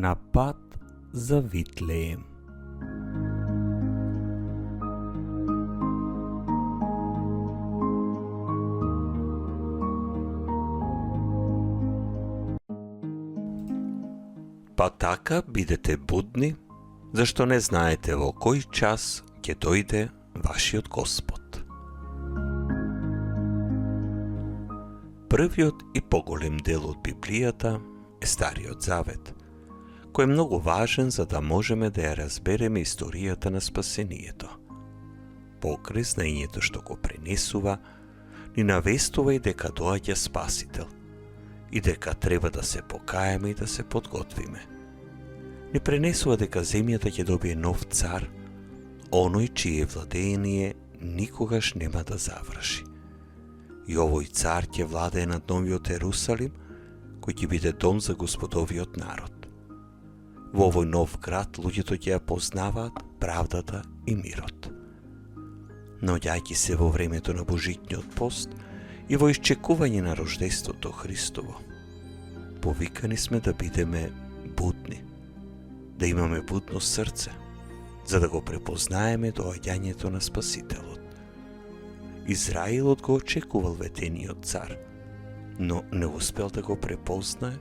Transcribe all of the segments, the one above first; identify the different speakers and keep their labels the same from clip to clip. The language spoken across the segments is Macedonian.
Speaker 1: На пат за Витлеем. Па така бидете будни, зашто не знаете во кој час ќе дојде вашиот Господ. Првиот и поголем дел од Библијата е Стариот Завет, кој е многу важен за да можеме да ја разбереме историјата на спасението. Покрај знаењето што го пренесува, ни навестува и дека доаѓа Спасител, и дека треба да се покаеме и да се подготвиме. Ни пренесува дека земјата ќе добие нов цар, оној чие владење никогаш нема да заврши. И овој цар ќе владее над новиот Ерусалим, кој ќе биде дом за Господовиот народ. Во овој нов град луѓето ќе ја познаваат правдата и мирот. Наоѓајќи се во времето на Божитниот пост и во исчекување на рождеството Христово, повикани сме да бидеме будни, да имаме будно срце, за да го препознаеме доаѓањето на Спасителот. Израилот го очекувал ветениот цар, но не успел да го препознае,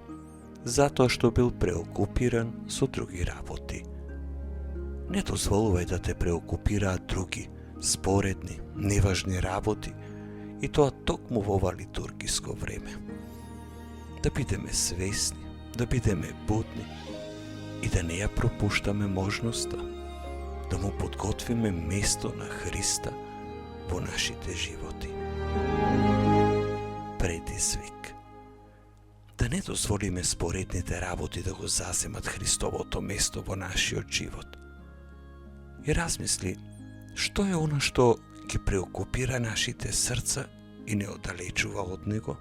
Speaker 1: затоа што бил преокупиран со други работи. Не дозволувај да те преокупираат други, споредни, неважни работи, и тоа токму во ова литургиско време. Да бидеме свесни, да бидеме будни и да не ја пропуштаме можноста да му подготвиме место на Христа во нашите животи. Предизвик. Да не дозволиме споредните работи да го заземат Христовото место во нашиот живот. И размисли, што е она што ќе преокупира нашите срца и не оддалечува од него?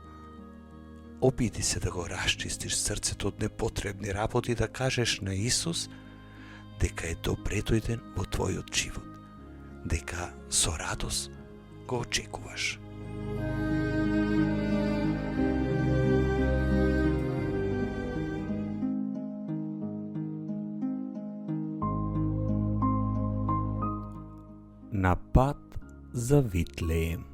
Speaker 1: Обиди се да го расчистиш срцето од непотребни работи, да кажеш на Исус дека е добре дојден во твојот живот, дека со радост го очекуваш. На пат за Витлеем.